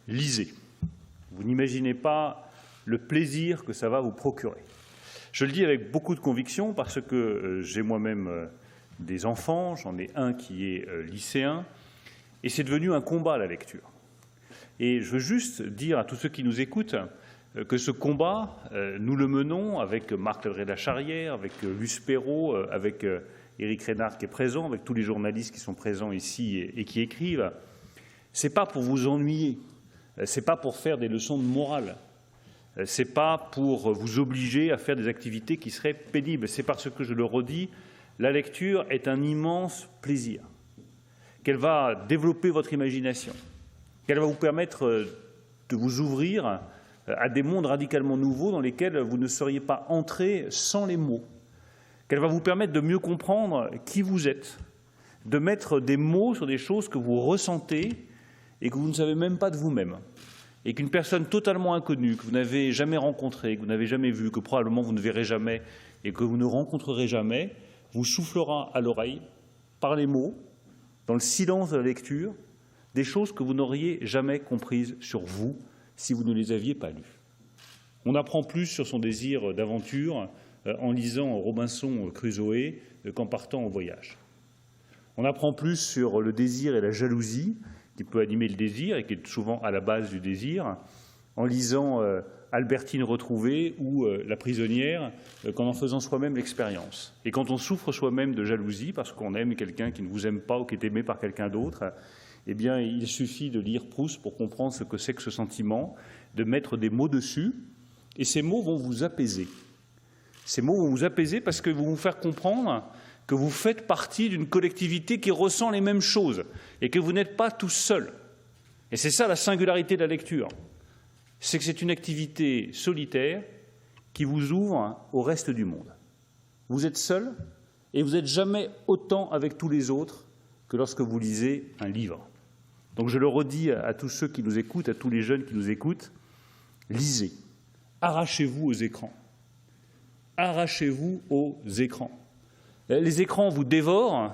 lisez. Vous n'imaginez pas le plaisir que ça va vous procurer. Je le dis avec beaucoup de conviction parce que j'ai moi-même des enfants, j'en ai un qui est lycéen, et c'est devenu un combat la lecture. Et je veux juste dire à tous ceux qui nous écoutent que ce combat, nous le menons avec Marc Ledré-Lacharrière, avec Luce Perrault, avec Éric Reynard qui est présent, avec tous les journalistes qui sont présents ici et qui écrivent. Ce n'est pas pour vous ennuyer, ce n'est pas pour faire des leçons de morale, ce n'est pas pour vous obliger à faire des activités qui seraient pénibles, c'est parce que, je le redis, la lecture est un immense plaisir, qu'elle va développer votre imagination, qu'elle va vous permettre de vous ouvrir à des mondes radicalement nouveaux dans lesquels vous ne seriez pas entré sans les mots, qu'elle va vous permettre de mieux comprendre qui vous êtes, de mettre des mots sur des choses que vous ressentez et que vous ne savez même pas de vous-même, et qu'une personne totalement inconnue, que vous n'avez jamais rencontrée, que vous n'avez jamais vue, que probablement vous ne verrez jamais et que vous ne rencontrerez jamais, vous soufflera à l'oreille, par les mots, dans le silence de la lecture, des choses que vous n'auriez jamais comprises sur vous si vous ne les aviez pas lues. On apprend plus sur son désir d'aventure en lisant Robinson Crusoe qu'en partant en voyage. On apprend plus sur le désir et la jalousie qui peut animer le désir et qui est souvent à la base du désir, en lisant Albertine retrouvée ou La prisonnière, qu'en faisant soi-même l'expérience. Et quand on souffre soi-même de jalousie parce qu'on aime quelqu'un qui ne vous aime pas ou qui est aimé par quelqu'un d'autre, eh bien, il suffit de lire Proust pour comprendre ce que c'est que ce sentiment, de mettre des mots dessus, et ces mots vont vous apaiser. Ces mots vont vous apaiser parce que vont vous faire comprendre que vous faites partie d'une collectivité qui ressent les mêmes choses et que vous n'êtes pas tout seul. Et c'est ça la singularité de la lecture. C'est que c'est une activité solitaire qui vous ouvre au reste du monde. Vous êtes seul et vous n'êtes jamais autant avec tous les autres que lorsque vous lisez un livre. Donc je le redis à tous ceux qui nous écoutent, à tous les jeunes qui nous écoutent, lisez, arrachez-vous aux écrans. Arrachez-vous aux écrans. Les écrans vous dévorent,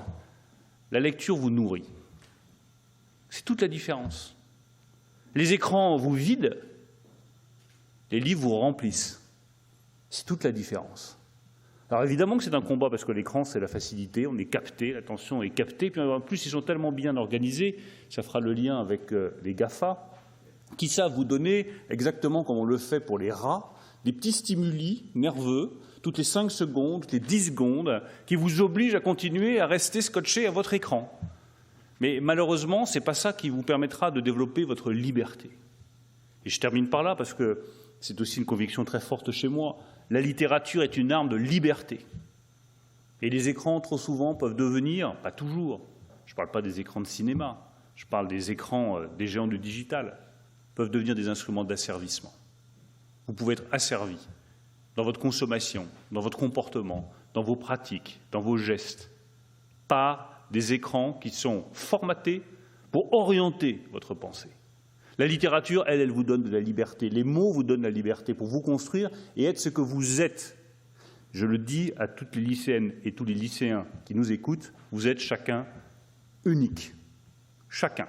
la lecture vous nourrit. C'est toute la différence. Les écrans vous vident, les livres vous remplissent. C'est toute la différence. Alors évidemment que c'est un combat parce que l'écran, c'est la facilité, on est capté, l'attention est captée. Puis en plus, ils sont tellement bien organisés, ça fera le lien avec les GAFA, qui savent vous donner, exactement comme on le fait pour les rats, des petits stimuli nerveux, toutes les 5 secondes, toutes les 10 secondes, qui vous obligent à continuer à rester scotché à votre écran. Mais malheureusement, ce n'est pas ça qui vous permettra de développer votre liberté. Et je termine par là parce que c'est aussi une conviction très forte chez moi. La littérature est une arme de liberté. Et les écrans, trop souvent, peuvent devenir, pas toujours, je ne parle pas des écrans de cinéma, je parle des écrans des géants du digital, peuvent devenir des instruments d'asservissement. Vous pouvez être asservi dans votre consommation, dans votre comportement, dans vos pratiques, dans vos gestes, par des écrans qui sont formatés pour orienter votre pensée. La littérature, elle vous donne de la liberté. Les mots vous donnent la liberté pour vous construire et être ce que vous êtes. Je le dis à toutes les lycéennes et tous les lycéens qui nous écoutent, vous êtes chacun unique. Chacun.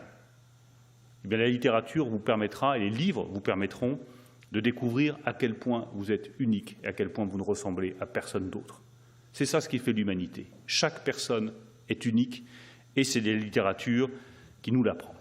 Eh bien, la littérature vous permettra, et les livres vous permettront, de découvrir à quel point vous êtes unique et à quel point vous ne ressemblez à personne d'autre. C'est ça ce qui fait l'humanité. Chaque personne est unique et c'est la littérature qui nous l'apprend.